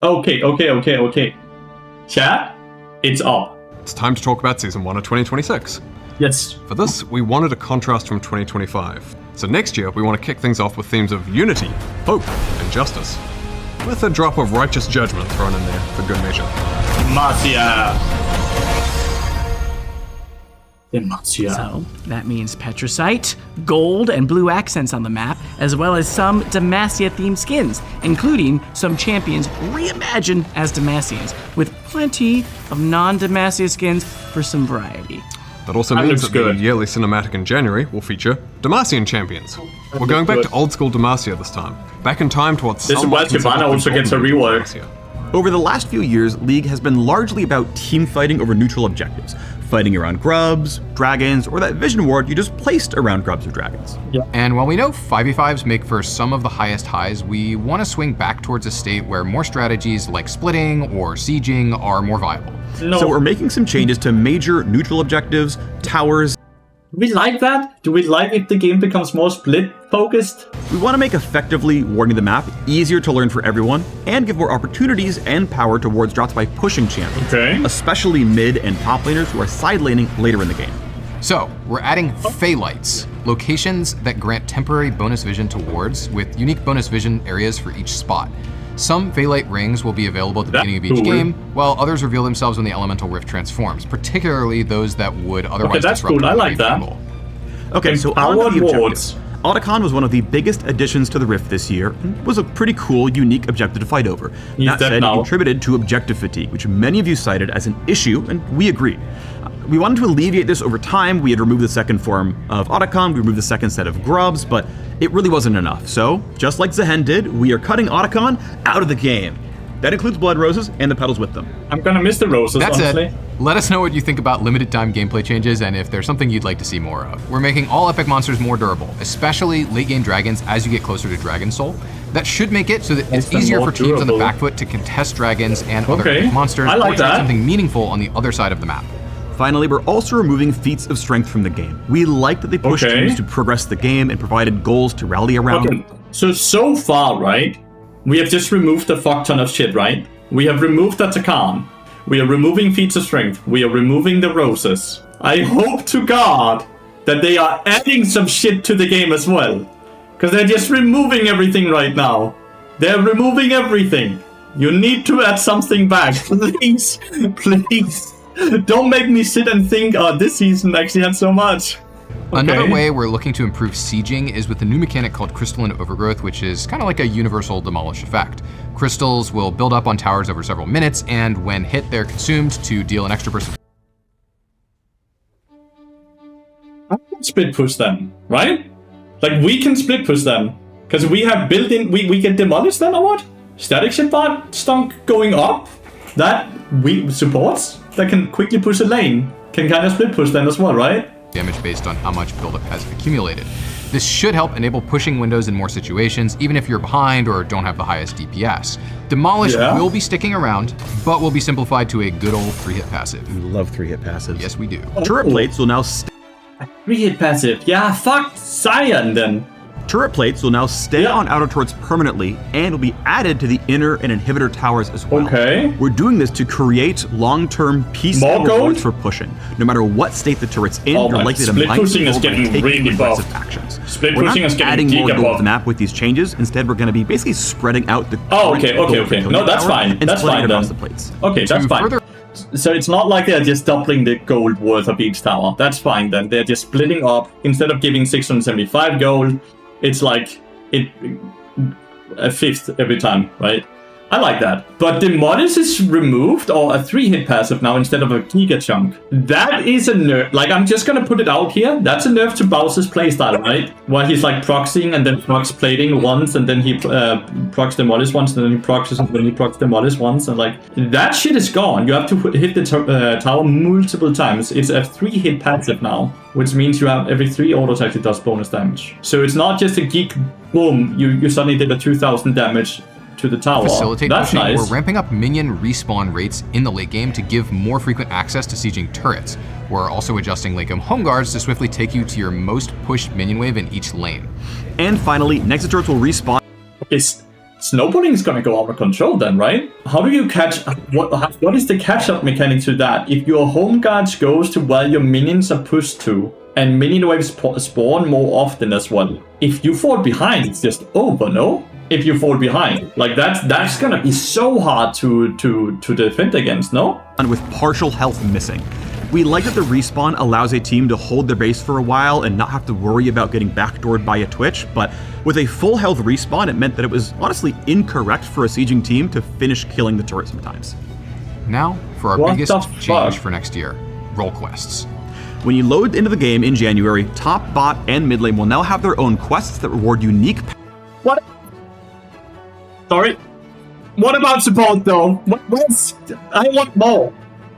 Okay. Chat, it's up. It's time to talk about Season 1 of 2026. Yes. For this, we wanted a contrast from 2025. So next year, we want to kick things off with themes of unity, hope, and justice. With a drop of righteous judgment thrown in there for good measure. Demacia. So that means Petricite, gold, and blue accents on the map, as well as some Demacia-themed skins, including some champions reimagined as Demacians, with plenty of non-Demacia skins for some variety. That also means that the yearly cinematic in January will feature Demacian champions. We're going back to old school Demacia this time, back in time to what this is why Shyvana also gets a rework. Over the last few years, League has been largely about team fighting over neutral objectives, fighting around grubs, dragons, or that vision ward you just placed around grubs or dragons. Yeah. And while we know 5v5s make for some of the highest highs, we want to swing back towards a state where more strategies like splitting or sieging are more viable. So we're making some changes to major neutral objectives, towers. Do we like that? Do we like if the game becomes more split-focused? We want to make effectively warding the map easier to learn for everyone, and give more opportunities and power towards drops by pushing champions, especially mid and top laners who are side laning later in the game. So, we're adding Phaelites, locations that grant temporary bonus vision to wards with unique bonus vision areas for each spot. Some Phaelite rings will be available at the beginning of each game, while others reveal themselves when the Elemental Rift transforms, particularly those that would otherwise disrupt cool. I like that. Okay, so on to the objectives. Otacon was one of the biggest additions to the Rift this year, and was a pretty cool, unique objective to fight over. That said, it contributed to objective fatigue, which many of you cited as an issue, and we agree. We wanted to alleviate this over time. We had removed the second form of Otacon, we removed the second set of grubs, but it really wasn't enough. So, just like Zehen did, we are cutting Otacon out of the game. That includes Blood Roses and the petals with them. I'm gonna miss the roses, honestly. That's it. Let us know what you think about limited time gameplay changes and if there's something you'd like to see more of. We're making all epic monsters more durable, especially late game dragons as you get closer to Dragon Soul. That should make it so that it's easier for teams on the back foot to contest dragons and other epic monsters, I like or try something meaningful on the other side of the map. Finally, we're also removing feats of strength from the game. We like that they pushed teams to progress the game and provided goals to rally around. So far, right, we have just removed a fuck ton of shit, right? We have removed the Takan. We are removing feats of strength. We are removing the roses. I hope to God that they are adding some shit to the game as well. Because they're just removing everything right now. They're removing everything. You need to add something back. Please. Please. Don't make me sit and think, oh, this season actually had so much. Another way we're looking to improve sieging is with a new mechanic called Crystalline Overgrowth, which is kind of like a universal demolish effect. Crystals will build up on towers over several minutes, and when hit, they're consumed to deal an extra burst of... I can split push them, right? Like, we can split push them. Because we have built in, we get demolished then, or what? Static ship bar stunk going up? That we supports that can quickly push a lane can kind of split push then as well, right? Damage based on how much buildup has accumulated. This should help enable pushing windows in more situations, even if you're behind or don't have the highest DPS. Demolish will be sticking around, but will be simplified to a good old 3-hit passive. We love 3-hit passives. Yes, we do. Turret plates will now 3-hit passive. Yeah, fuck Cyan then. Turret plates will now stay on outer turrets permanently and will be added to the inner and inhibitor towers as well. We're doing this to create long-term peaceful rewards for pushing. No matter what state the turret's in, you're likely to mind and take aggressive actions. We're not adding more gold to the map with these changes. Instead, we're going to be basically spreading out the okay. No, that's fine. That's fine then. The plates. Okay, that's fine. So it's not like they're just doubling the gold worth of each tower. That's fine then. They're just splitting up. Instead of giving 675 gold, it's like a fifth every time, right? I like that. But the modest is removed, or a 3-hit passive now instead of a Giga Chunk. That is a nerf. Like, I'm just gonna put it out here. That's a nerf to Bowser's playstyle, right? While he's like proxying and then procs plating once, and then he procs Demolish once, and then he procs, and then he procs Demolish once, and like, that shit is gone. You have to hit the tower multiple times. It's a 3-hit passive now, which means you have every 3 auto attacks it does bonus damage. So it's not just a geek boom, you suddenly did a 2000 damage to the tower. Facilitate That's pushing, nice. We're ramping up minion respawn rates in the late game to give more frequent access to sieging turrets. We're also adjusting late game home guards to swiftly take you to your most pushed minion wave in each lane. And finally, next turrets will respawn. Okay, snowballing is gonna go out of control then, right? How do you catch? What is the catch-up mechanic to that? If your home guards goes to where your minions are pushed to, and minion waves spawn more often as well. If you fall behind, it's just over, no? If you fall behind, like that's gonna be so hard to defend against, no? And with partial health missing. We like that the respawn allows a team to hold their base for a while and not have to worry about getting backdoored by a Twitch, but with a full health respawn, it meant that it was honestly incorrect for a sieging team to finish killing the turret sometimes. Now, for our biggest change for next year, role quests. When you load into the game in January, top, bot, and mid lane will now have their own quests that reward unique... What? Sorry? What about support though? I want more.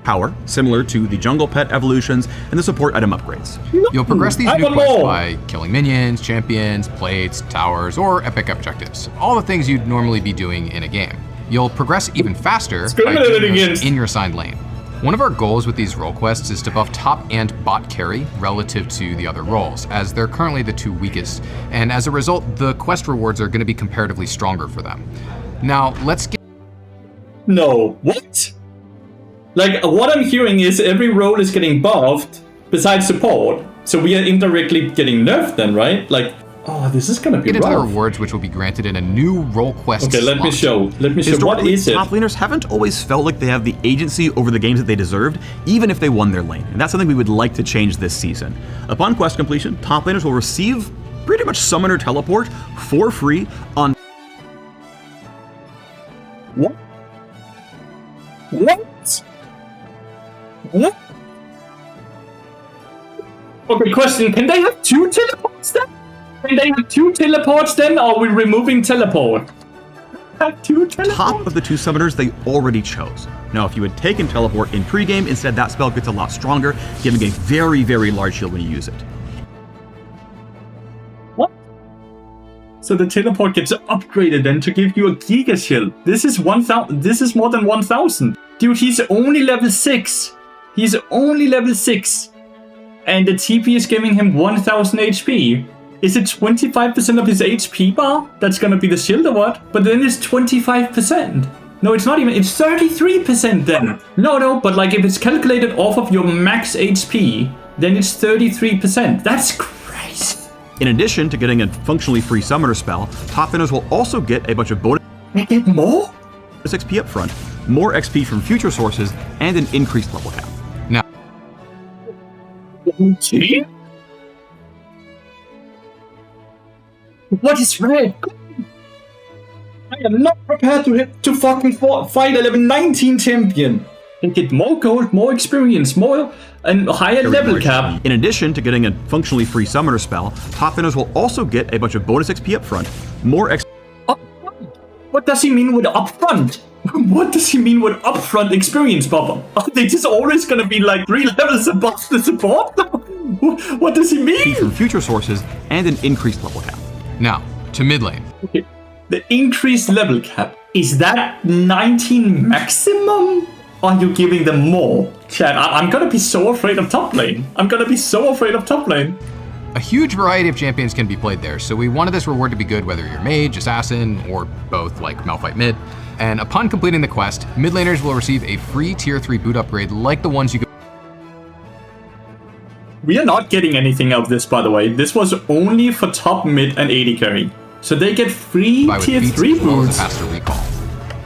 Power, similar to the jungle pet evolutions and the support item upgrades. You'll progress these new quests by killing minions, champions, plates, towers, or epic objectives. All the things you'd normally be doing in a game. You'll progress even faster by doing those in your assigned lane. One of our goals with these role quests is to buff top and bot carry relative to the other roles, as they're currently the two weakest, and as a result, the quest rewards are going to be comparatively stronger for them. Now, let's get... No, what? Like, what I'm hearing is every role is getting buffed, besides support, so we are indirectly getting nerfed then, right? Like, oh, this is gonna be rough. Get into the rewards, which will be granted in a new role quest Okay, let me show. What is it? Top laners haven't always felt like they have the agency over the games that they deserved, even if they won their lane. And that's something we would like to change this season. Upon quest completion, top laners will receive pretty much summoner teleport for free on... What? What? What? Okay, question. Can they have 2 teleports then? Can they have 2 teleports then, or are we removing teleport? Have 2 teleports? Top of the 2 summoners they already chose. Now, if you had taken teleport in pregame, instead that spell gets a lot stronger, giving a very, very large shield when you use it. What? So the teleport gets upgraded then to give you a Giga Shield. This is 1,000. This is more than 1,000. Dude, he's only level 6. He's only level 6. And the TP is giving him 1,000 HP. Is it 25% of his HP bar? That's gonna be the shield or what? But then it's 25%. No, it's not even. It's 33% then. No, but like if it's calculated off of your max HP, then it's 33%. That's crazy. In addition to getting a functionally free summoner spell, top laners will also get a bunch of bonus... They get more? XP up front, more XP from future sources, and an increased level cap. Now, what is red? I am not prepared to fucking fight a level 19 champion. And get more gold, more experience, more and higher level cap. In addition to getting a functionally free summoner spell, top laners will also get a bunch of bonus XP up front, more XP. What does he mean with upfront? What does he mean with upfront experience buffer? Are they just always gonna be like 3 levels above the support? What does he mean? From future sources and an increased level cap. Now, to mid lane. Okay. The increased level cap, is that 19 maximum? Or are you giving them more? Chat, I'm gonna be so afraid of top lane. A huge variety of champions can be played there, so we wanted this reward to be good whether you're mage, assassin, or both like Malphite mid. And upon completing the quest, mid laners will receive a free tier 3 boot upgrade like the ones you could... We are not getting anything out of this, by the way. This was only for top, mid, and AD carry. So they get free tier 3 boots. Faster recall.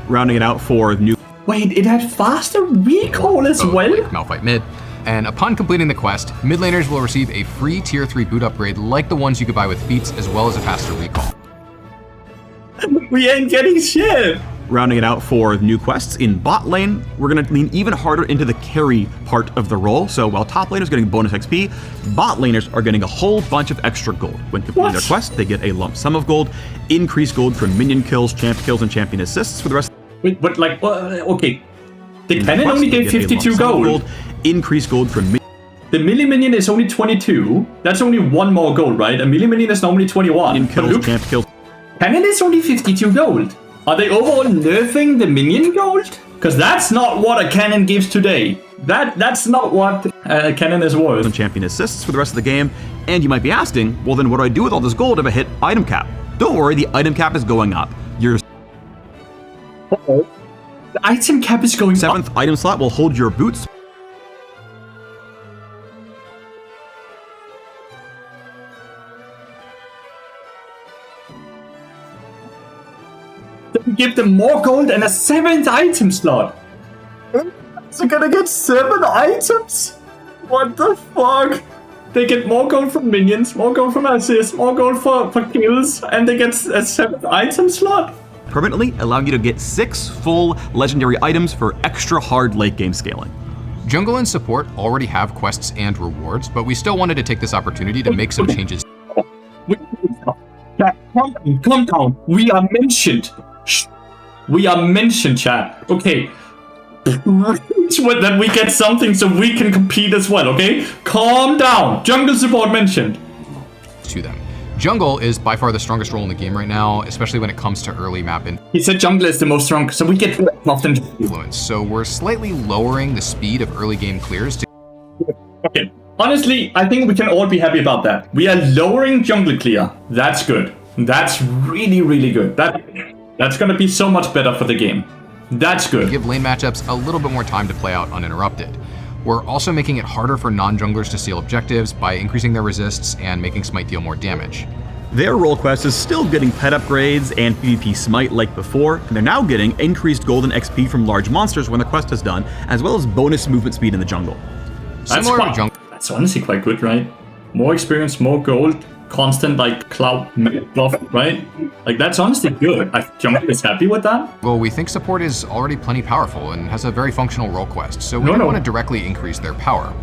Rounding it out for new... Wait, it had faster recall as well? Like Malphite mid. And upon completing the quest, mid laners will receive a free tier 3 boot upgrade like the ones you could buy with feats, as well as a faster recall. We ain't getting shit! Rounding it out for new quests in bot lane, we're going to lean even harder into the carry part of the role. So while top laners are getting bonus XP, bot laners are getting a whole bunch of extra gold. When completing their quest, they get a lump sum of gold, increased gold from minion kills, champ kills, and champion assists for the rest. Wait, but like, okay. The cannon only gave 52 gold. Increased gold from the melee minion is only 22. That's only 1 more gold, right? A melee minion is normally 21. Minion kills, champ kills. Cannon is only 52 gold. Are they overall nerfing the minion gold? Because that's not what a cannon gives today. That's not what a cannon is worth. And champion assists for the rest of the game. And you might be asking, well then what do I do with all this gold if I hit item cap? Don't worry, the item cap is going up. The item cap is going up. 7th item slot will hold your boots. We give them more gold and a 7th item slot. So gonna get 7 items? What the fuck? They get more gold from minions, more gold from assists, more gold for kills, and they get a 7th item slot? Permanently allowing you to get 6 full legendary items for extra hard late game scaling. Jungle and support already have quests and rewards, but we still wanted to take this opportunity to make some changes. Calm down. We are mentioned. Shh. We are mentioned, chat. Okay. That we get something so we can compete as well, okay? Calm down. Jungle support mentioned. To them. Jungle is by far the strongest role in the game right now, especially when it comes to early map He said jungle is the most strong, so we get often influence. So we're slightly lowering the speed of early game clears to... Okay. Honestly, I think we can all be happy about that. We are lowering jungle clear. That's good. That's really, really good. That's gonna be so much better for the game. That's good. Give lane matchups a little bit more time to play out uninterrupted. We're also making it harder for non-junglers to steal objectives by increasing their resists and making Smite deal more damage. Their role quest is still getting pet upgrades and PvP Smite like before, and they're now getting increased golden XP from large monsters when the quest is done, as well as bonus movement speed in the jungle. That's honestly quite good, right? More experience, more gold, constant like cloud buff, right? Like that's honestly good. Jungle is happy with that. Well, we think support is already plenty powerful and has a very functional role quest, so we don't want to directly increase their power.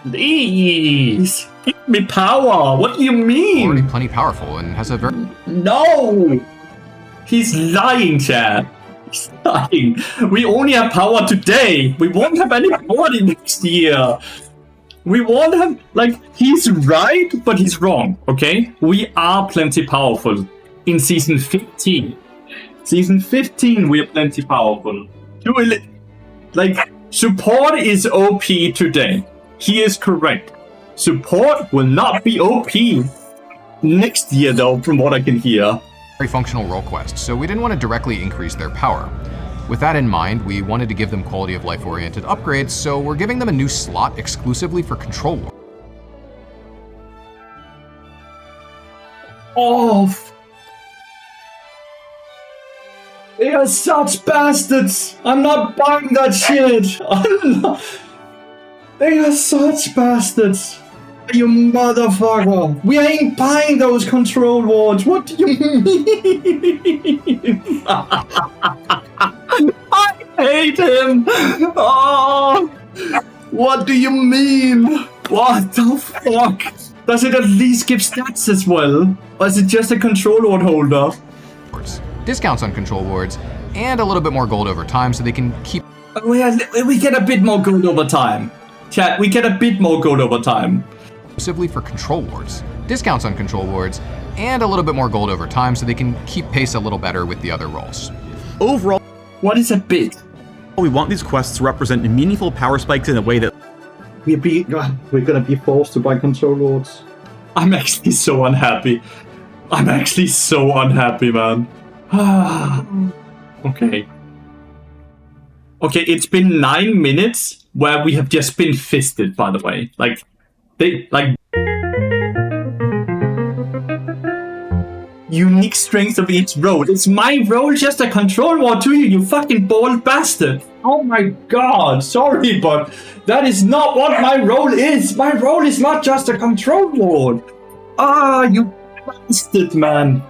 Please give me power. What do you mean? Already plenty powerful and has a very... No! He's lying, Chad. He's lying. We only have power today. We won't have any power next year. We won't have, like, he's right, but he's wrong, okay? We are plenty powerful in Season 15. Season 15, we are plenty powerful. Like, support is OP today. He is correct. Support will not be OP next year, though, from what I can hear. Very functional role quest, so we didn't want to directly increase their power. With that in mind, we wanted to give them quality of life oriented upgrades, so we're giving them a new slot exclusively for Control War. Off! They are such bastards! I'm not buying that shit! They are such bastards! You motherfucker! We ain't buying those control wards! What do you mean? I hate him! Oh! What do you mean? What the fuck? Does it at least give stats as well? Or is it just a control ward holder? Discounts on control wards, and a little bit more gold over time so they can keep... We get a bit more gold over time. Chat, we get a bit more gold over time. Exclusively for control wards. Discounts on control wards, and a little bit more gold over time so they can keep pace a little better with the other roles. Overall, what is a bit? We want these quests to represent meaningful power spikes in a way that we're gonna be forced to buy control wards. I'm actually so unhappy. I'm actually so unhappy, man. Okay. Okay, it's been 9 minutes where we have just been fisted, by the way. Like, unique strengths of each role. Is my role just a control ward to you, you fucking bald bastard? Oh my god, sorry, but that is not what my role is. My role is not just a control ward. Ah, you bastard, man.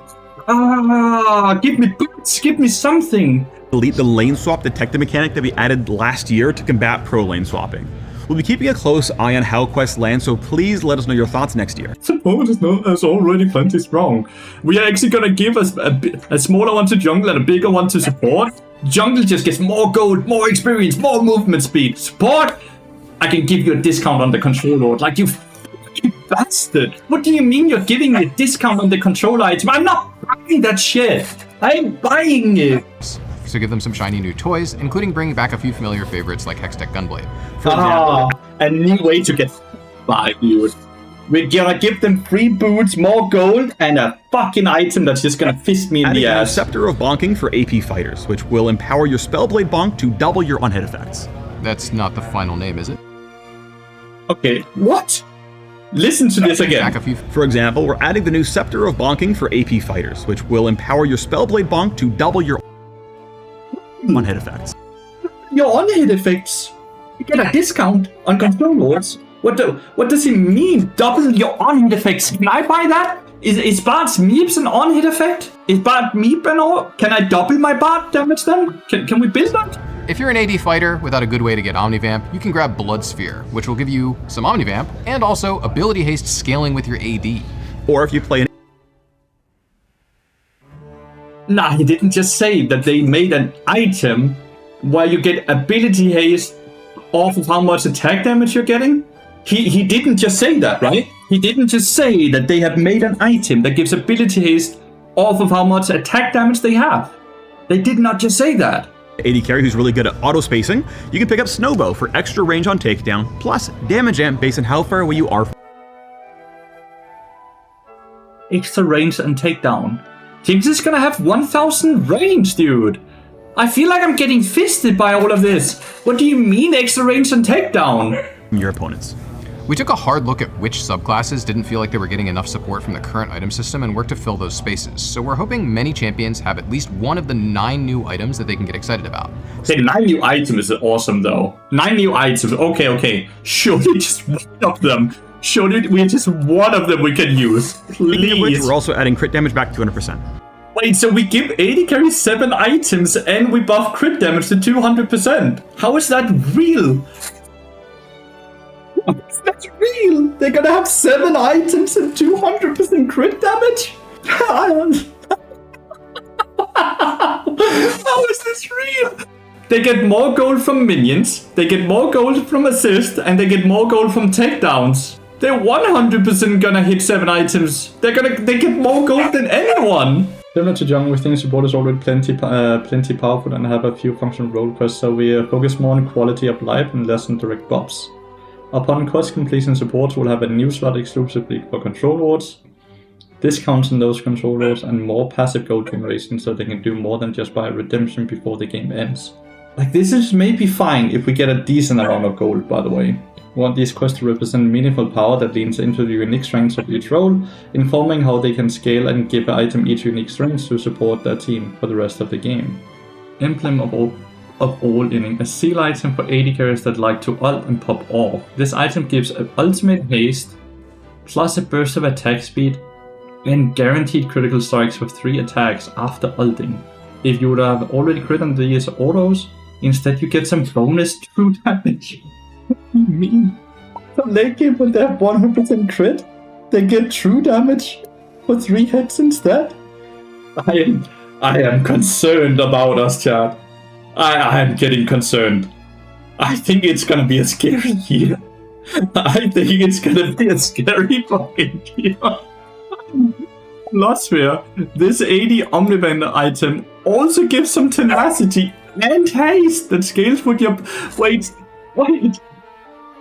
Ah, give me boots, give me something. Delete the lane swap detective mechanic that we added last year to combat pro lane swapping. We'll be keeping a close eye on how quests land, so please let us know your thoughts next year. Support is already plenty strong. We are actually gonna give us a smaller one to jungle and a bigger one to support. Jungle just gets more gold, more experience, more movement speed. Support, I can give you a discount on the control lord. Like, you bastard. What do you mean you're giving me a discount on the control item? I'm not buying that shit. I ain't buying it. So give them some shiny new toys, including bringing back a few familiar favorites like Hextech Gunblade. For example, a new way to get 5, dude. We're gonna give them free boots, more gold, and a fucking item that's just gonna fist me in the ass. Scepter of Bonking for AP fighters, which will empower your Spellblade Bonk to double your on-hit effects. That's not the final name, is it? Okay, what? Listen to this again. For example, we're adding the new Scepter of Bonking for AP fighters, which will empower your Spellblade Bonk to double your on-hit effects. Your on-hit effects? You get a discount on control lords? What does it mean? Double your on-hit effects? Can I buy that? Is Bard's Meeps an on-hit effect? Is Bard Meep and all? Can I double my Bard damage then? Can we build that? If you're an AD fighter without a good way to get Omnivamp, you can grab Blood Sphere, which will give you some Omnivamp and also ability haste scaling with your AD. Or if you play an... Nah, he didn't just say that they made an item where you get ability haste off of how much attack damage you're getting. He didn't just say that, right? He didn't just say that they have made an item that gives ability haste off of how much attack damage they have. They did not just say that. AD carry who's really good at auto spacing, you can pick up Snowbow for extra range on takedown, plus damage amp based on how far away you are. Extra range and takedown. Jinx is gonna have 1000 range, dude. I feel like I'm getting fisted by all of this. What do you mean extra range and takedown? Your opponents. We took a hard look at which subclasses didn't feel like they were getting enough support from the current item system and worked to fill those spaces. So we're hoping many champions have at least one of the 9 new items that they can get excited about. Okay, 9 new items is awesome though. 9 new items, okay. Surely just one of them. Surely we just one of them we can use. Please. We're also adding crit damage back to 200%. Wait, so we give AD carry 7 items and we buff crit damage to 200%. How is that real? That's real! They're gonna have 7 items and 200% crit damage? How is this real? They get more gold from minions, they get more gold from assist, and they get more gold from takedowns. They're 100% gonna hit 7 items. They get more gold than anyone! Similar to Jungle, we think support is already plenty powerful and have a few functional role quests, so we focus more on quality of life and less on direct buffs. Upon quest completion, supports will have a new slot exclusively for control wards, discounts on those control wards, and more passive gold generation so they can do more than just buy redemption before the game ends. Like, this is maybe fine if we get a decent amount of gold, by the way. We want these quests to represent meaningful power that leans into the unique strengths of each role, informing how they can scale and give an item each unique strength to support their team for the rest of the game. Emblem of all inning, a seal item for AD carriers that like to ult and pop off. This item gives an ultimate haste, plus a burst of attack speed, and guaranteed critical strikes with 3 attacks after ulting. If you would have already crit on these autos, instead you get some bonus true damage. What do you mean? So late game when they have 100% crit, they get true damage for 3 hits instead? I am concerned about us, chat. I am getting concerned. I think it's gonna be a scary year. I think it's gonna be a scary fucking year. Lathyrus, this AD Omnivamp item also gives some tenacity and haste that scales with your... Wait.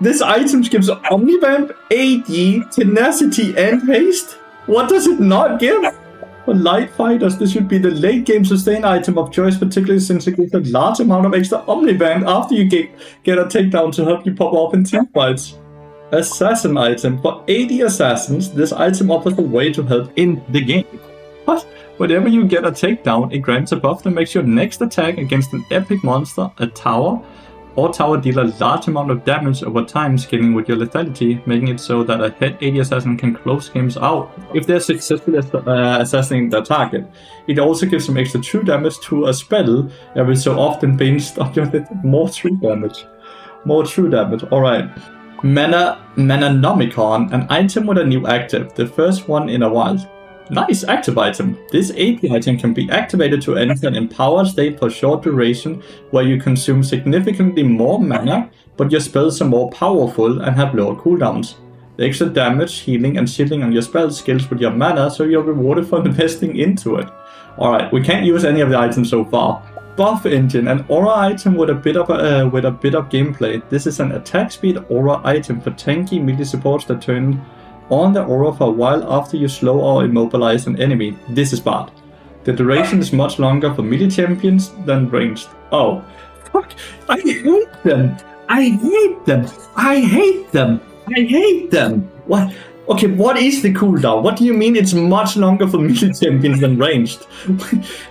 This item gives Omnivamp, AD, tenacity and haste? What does it not give? For light fighters, this should be the late game sustain item of choice, particularly since it gives a large amount of extra Omnivamp after you get a takedown to help you pop off in team fights. Assassin item. For AD assassins, this item offers a way to help in the game. But whenever you get a takedown, it grants a buff that makes your next attack against an epic monster, a tower, or tower deal a large amount of damage over time, scaling with your lethality, making it so that a head AD assassin can close games out if they're successfully assassinating their target. It also gives some extra true damage to a spell every so often based on your more true damage. Alright. Mananomicon, an item with a new active, the first one in a while. Nice active item. This AP item can be activated to enter an empowered state for short duration where you consume significantly more mana, but your spells are more powerful and have lower cooldowns. The extra damage, healing, and shielding on your spells scales with your mana, so you're rewarded for investing into it. Alright, we can't use any of the items so far. Buff engine, an aura item with a bit of gameplay. This is an attack speed aura item for tanky melee supports that turn on the aura for a while after you slow or immobilize an enemy. This is bad. The duration is much longer for melee champions than ranged. Oh, fuck. I hate them. I hate them. I hate them. I hate them. What? Okay, what is the cooldown? What do you mean it's much longer for melee champions than ranged?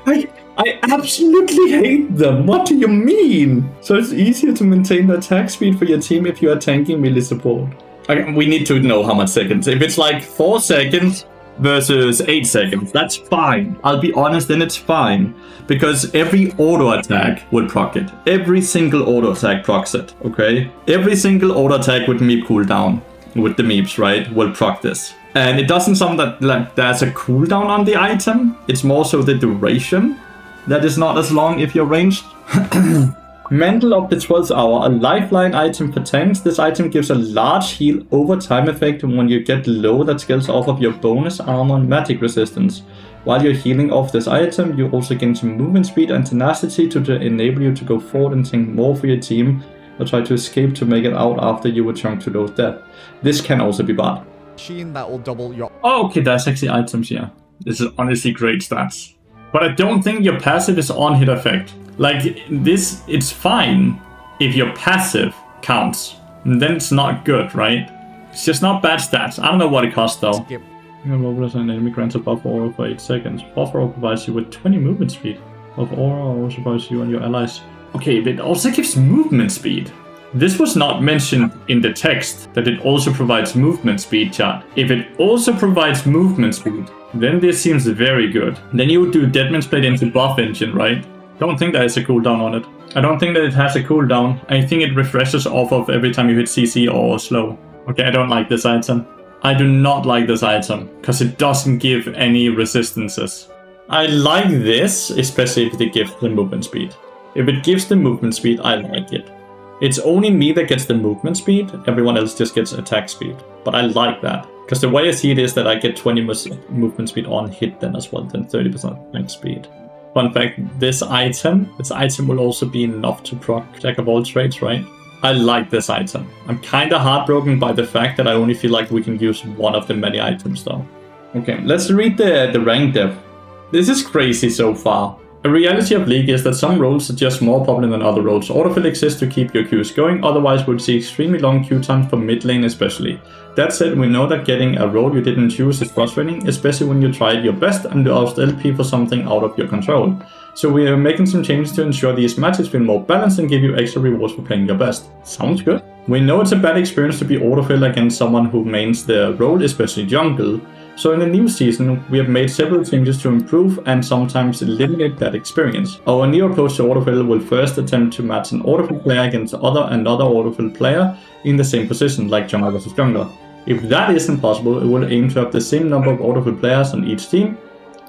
I absolutely hate them. What do you mean? So it's easier to maintain the attack speed for your team if you are tanking melee support. Okay, we need to know how much seconds. If it's like 4 seconds versus 8 seconds, that's fine. I'll be honest, then it's fine. Because every auto attack would proc it. Every single auto attack procs it, okay? Every single auto attack with meep cooldown, with the meeps, right, will proc this. And it doesn't sound that like there's a cooldown on the item. It's more so the duration that is not as long if you're ranged. Mantle of the 12th Hour, a lifeline item for tanks. This item gives a large heal over time effect when you get low that scales off of your bonus armor and magic resistance. While you're healing off this item, you also gain some movement speed and tenacity to enable you to go forward and tank more for your team, or try to escape to make it out after you were chunked to low death. This can also be bad. Machine that will double your... Oh, okay, there's actually items here. This is honestly great stats. But I don't think your passive is on-hit effect. Like, this, it's fine if your passive counts. And then it's not good, right? It's just not bad stats. I don't know what it costs, though. Skip. An enemy grants a buffer aura for 8 seconds. Buffer aura provides you with 20 movement speed. Buffer aura also provides you and your allies. Okay, but it also gives movement speed. This was not mentioned in the text, that it also provides movement speed, chat. If it also provides movement speed, then this seems very good. Then you would do Deadman's Blade into buff engine, right? Don't think there is a cooldown on it. I don't think that it has a cooldown. I think it refreshes off of every time you hit CC or slow. Okay, I don't like this item. I do not like this item, because it doesn't give any resistances. I like this, especially if it gives the movement speed. If it gives the movement speed, I like it. It's only me that gets the movement speed, everyone else just gets attack speed. But I like that, because the way I see it is that I get 20 movement speed on hit then as well, then 30% attack speed. Fun fact, this item will also be enough to proc Jack of all trades, right? I like this item. I'm kinda heartbroken by the fact that I only feel like we can use one of the many items though. Okay, let's read the rank diff. This is crazy so far. A reality of League is that some roles are just more popular than other roles. Autofill exists to keep your queues going, otherwise we'll see extremely long queue times for mid lane especially. That said, we know that getting a role you didn't choose is frustrating, especially when you tried your best and lost LP for something out of your control. So we are making some changes to ensure these matches feel more balanced and give you extra rewards for playing your best. Sounds good. We know it's a bad experience to be autofill against someone who mains their role, especially jungle. So in the new season, we have made several changes to improve and sometimes eliminate that experience. Our new approach to autofill will first attempt to match an autofill player against another autofill player in the same position, like jungle versus jungler. If that isn't possible, it will aim to have the same number of autofill players on each team.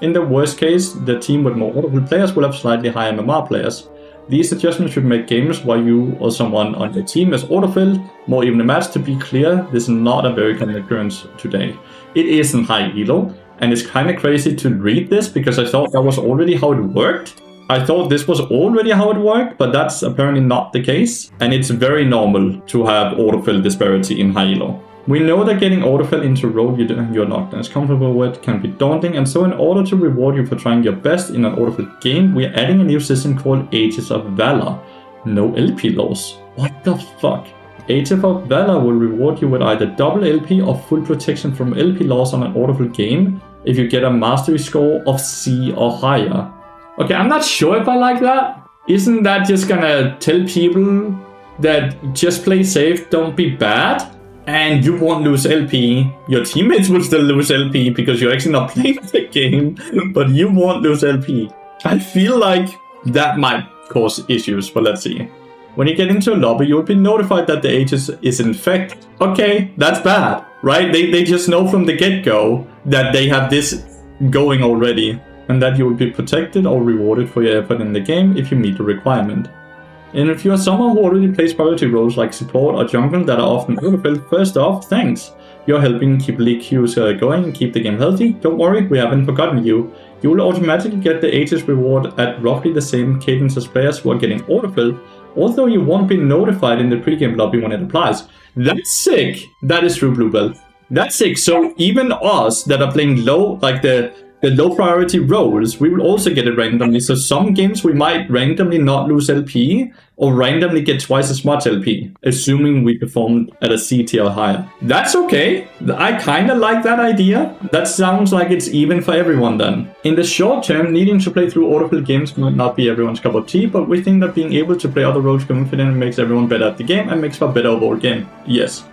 In the worst case, the team with more autofill players will have slightly higher MMR players. These adjustments should make games where you or someone on your team is autofilled more evenly matched. To be clear, this is not a very common occurrence today. It is in high elo, and it's kind of crazy to read this because I thought that was already how it worked. I thought this was already how it worked, but that's apparently not the case. And it's very normal to have autofill disparity in high elo. We know that getting autofill into a role you're not as comfortable with can be daunting, and so in order to reward you for trying your best in an autofill game, we are adding a new system called Ages of Valor. No LP loss. What the fuck? Ages of Valor will reward you with either double LP or full protection from LP loss on an autofill game if you get a mastery score of C or higher. Okay, I'm not sure if I like that. Isn't that just gonna tell people that just play safe, don't be bad? And you won't lose LP. Your teammates will still lose LP because you're actually not playing the game, but you won't lose LP. I feel like that might cause issues, but let's see. When you get into a lobby, you'll be notified that the Aegis is infected. Okay, that's bad, right? They just know from the get-go that they have this going already, and that you will be protected or rewarded for your effort in the game if you meet the requirement. And if you are someone who already plays priority roles like support or jungle that are often overfilled, first off, thanks. You're helping keep league queues going and keep the game healthy. Don't worry, we haven't forgotten you. You will automatically get the Aegis reward at roughly the same cadence as players who are getting autofilled, although you won't be notified in the pregame lobby when it applies. That's sick! That is true, Bluebell. That's sick. So even us that are playing low, like the low priority roles, we will also get it randomly. So some games we might randomly not lose LP or randomly get twice as much LP, assuming we perform at a C tier or higher. That's okay. I kind of like that idea. That sounds like it's even for everyone then. In the short term, needing to play through autofill games might not be everyone's cup of tea, but we think that being able to play other roles confidently makes everyone better at the game and makes for a better overall game. Yes.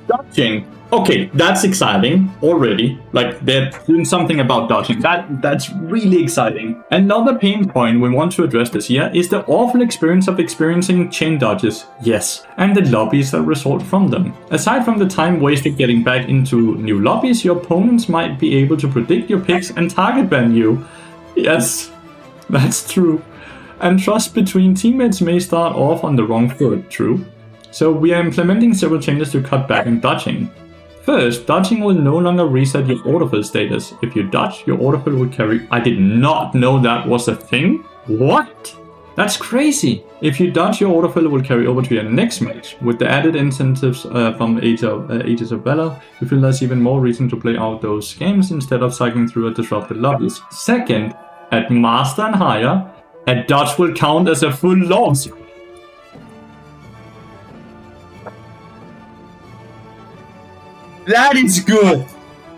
Dodging. Okay, that's exciting already. Like, they're doing something about dodging. That's really exciting. Another pain point we want to address this year is the awful experience of experiencing chain dodges. Yes, and the lobbies that result from them. Aside from the time wasted getting back into new lobbies, your opponents might be able to predict your picks and target ban you. Yes, that's true. And trust between teammates may start off on the wrong foot. True. So we are implementing several changes to cut back on dodging. First, dodging will no longer reset your autofill status. If you dodge, your autofill will carry... I did not know that was a thing. What? That's crazy. If you dodge, your autofill will carry over to your next match. With the added incentives from Ages of Valor, you feel there's even more reason to play out those games instead of cycling through a disrupted lobbies. Second, at Master and higher, a dodge will count as a full loss. That is good.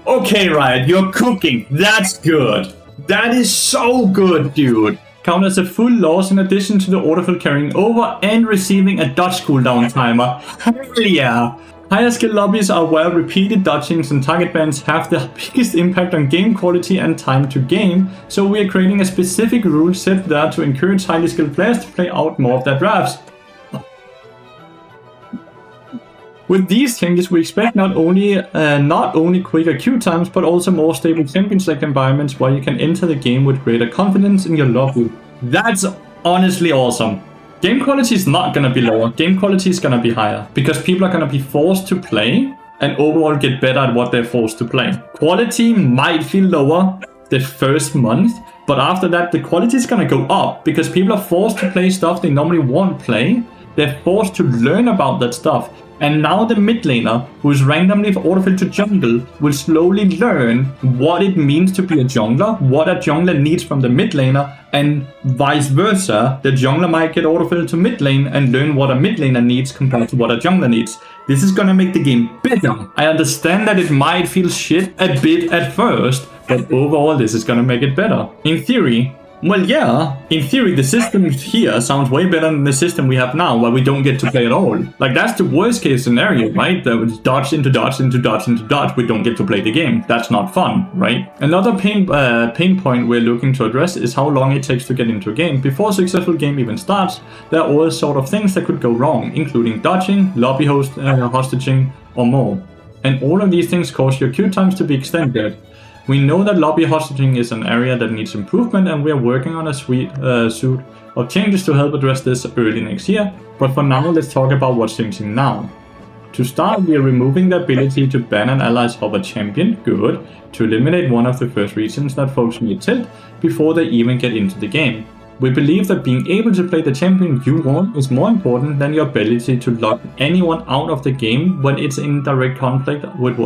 Okay, Riot, you're cooking. That's good. That is so good, dude. Count as a full loss in addition to the autofill carrying over and receiving a dodge cooldown timer. Hell yeah. Higher skill lobbies are where repeated dodgings and target bans have the biggest impact on game quality and time to game, so we are creating a specific rule set there to encourage highly skilled players to play out more of their drafts. With these changes, we expect not only quicker queue times, but also more stable champion-select environments where you can enter the game with greater confidence in your lobby. That's honestly awesome. Game quality is not going to be lower. Game quality is going to be higher because people are going to be forced to play and overall get better at what they're forced to play. Quality might feel lower the first month, but after that, the quality is going to go up because people are forced to play stuff they normally won't play. They're forced to learn about that stuff. And now the mid laner, who is randomly autofilled to jungle, will slowly learn what it means to be a jungler, what a jungler needs from the mid laner, and vice versa. The jungler might get autofilled to mid lane and learn what a mid laner needs compared to what a jungler needs. This is gonna make the game better. I understand that it might feel shit a bit at first, but overall this is gonna make it better. In theory, well, yeah, in theory, the system here sounds way better than the system we have now, where we don't get to play at all. Like, that's the worst case scenario, right? That was dodge into dodge into dodge into dodge, we don't get to play the game. That's not fun, right? Another pain point we're looking to address is how long it takes to get into a game. Before a successful game even starts, there are all sort of things that could go wrong, including dodging, lobby hostaging, or more. And all of these things cause your queue times to be extended. We know that lobby hostaging is an area that needs improvement, and we are working on a suite of changes to help address this early next year. But for now, let's talk about what's changing now. To start, we are removing the ability to ban an ally's hover champion, good, to eliminate one of the first reasons that folks may tilt before they even get into the game. We believe that being able to play the champion you want is more important than your ability to lock anyone out of the game when it's in direct conflict with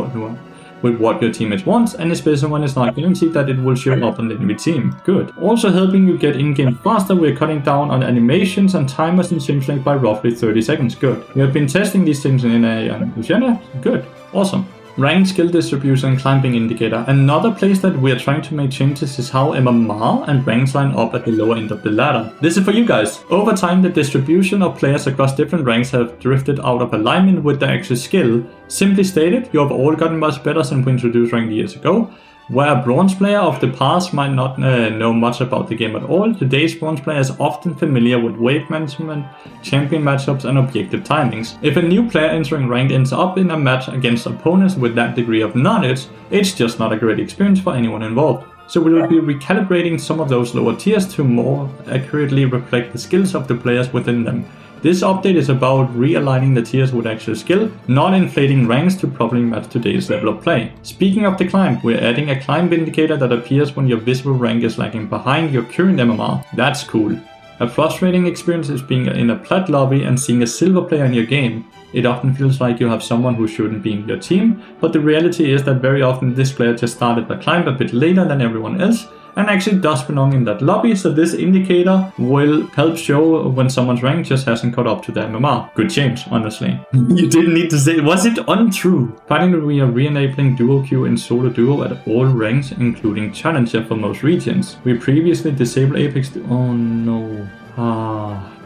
what your teammates wants, and especially when it's not guaranteed that it will show up on the enemy team. Good. Also helping you get in-game faster, we're cutting down on animations and timers in Simslink by roughly 30 seconds. Good. We have been testing these things in NA and Luciana. Good. Awesome. Ranked skill distribution and climbing indicator. Another place that we are trying to make changes is how MMR and ranks line up at the lower end of the ladder. This is for you guys. Over time, the distribution of players across different ranks have drifted out of alignment with their actual skill. Simply stated, you have all gotten much better since we introduced ranked years ago. Where a bronze player of the past might not know much about the game at all, today's bronze player is often familiar with wave management, champion matchups, and objective timings. If a new player entering ranked ends up in a match against opponents with that degree of knowledge, it's just not a great experience for anyone involved. So we will be recalibrating some of those lower tiers to more accurately reflect the skills of the players within them. This update is about realigning the tiers with actual skill, not inflating ranks to properly match today's level of play. Speaking of the climb, we're adding a climb indicator that appears when your visible rank is lagging behind your current MMR. That's cool. A frustrating experience is being in a plat lobby and seeing a silver player in your game. It often feels like you have someone who shouldn't be in your team, but the reality is that very often this player just started the climb a bit later than everyone else, and actually does belong in that lobby, so this indicator will help show when someone's rank just hasn't caught up to their MMR. Good change, honestly. You didn't need to say, was it untrue? Finally, we are re-enabling duo queue in solo duo at all ranks, including challenger for most regions. We previously disabled Apex. Oh no.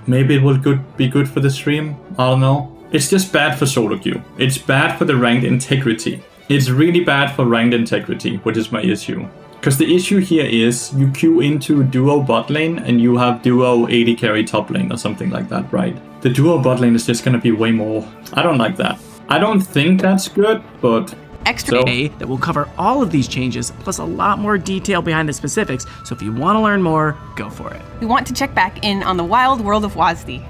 Maybe it will be good for the stream. I don't know. It's just bad for solo queue. It's bad for the ranked integrity. It's really bad for ranked integrity, which is my issue. Because the issue here is you queue into duo bot lane and you have duo AD carry top lane or something like that, right? The duo bot lane is just going to be way more. I don't like that. I don't think that's good, but... Extra day that will cover all of these changes, plus a lot more detail behind the specifics, so if you want to learn more, go for it. We want to check back in on the wild world of WASD.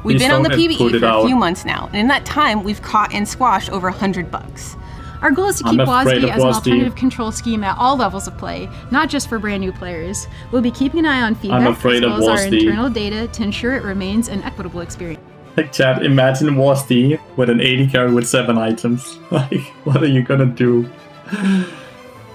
We've been on the PvE for a few months now, and in that time, we've caught and squashed over 100 bugs. Our goal is to keep WASD as an alternative control scheme at all levels of play, not just for brand new players. We'll be keeping an eye on feedback as well as our internal data to ensure it remains an equitable experience. Like chat, imagine WASD with an 80 carry with 7 items. Like, what are you gonna do?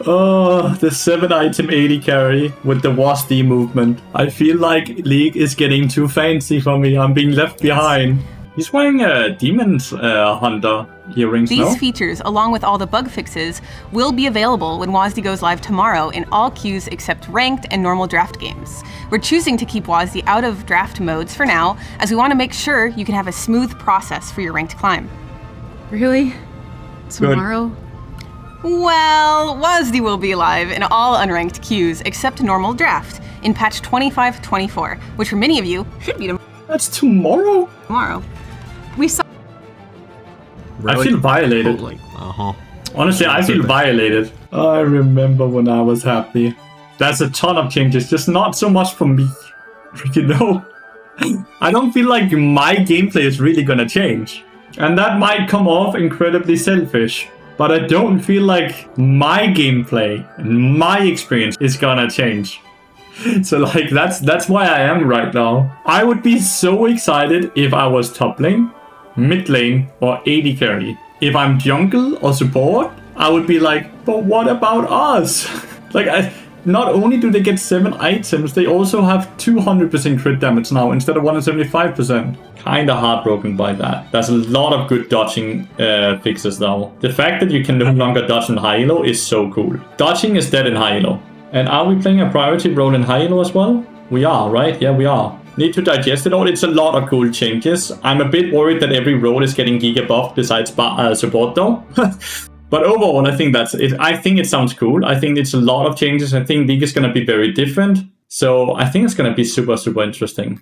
Oh, the 7 item 80 carry with the WASD movement. I feel like League is getting too fancy for me. I'm being left behind. He's wearing a Demon's Hunter earrings, These features, along with all the bug fixes, will be available when WASD goes live tomorrow in all queues except ranked and normal draft games. We're choosing to keep WASD out of draft modes for now, as we want to make sure you can have a smooth process for your ranked climb. Really? Tomorrow? Well, WASD will be live in all unranked queues except normal draft in patch 25.24, which for many of you should be tomorrow. That's tomorrow? Tomorrow. We saw. Really? I feel violated. Honestly, I feel violated. I remember when I was happy. There's a ton of changes, just not so much for me. You know? I don't feel like my gameplay is really gonna change. And that might come off incredibly selfish. But I don't feel like my gameplay and my experience is gonna change. So like that's why I am right now. I would be so excited if I was top lane, mid lane, or AD carry. If I'm jungle or support, I would be like, but what about us? Like, not only do they get 7 items, they also have 200% crit damage now instead of 175%. Kinda heartbroken by that. There's a lot of good dodging fixes though. The fact that you can no longer dodge in high elo is so cool. Dodging is dead in high elo. And are we playing a priority role in high elo as well? We are, right? Yeah, we are. Need to digest it all. It's a lot of cool changes. I'm a bit worried that every role is getting giga buffed besides support though. But overall, I think that's it. I think it sounds cool. I think it's a lot of changes. I think League is going to be very different. So I think it's going to be super, super interesting.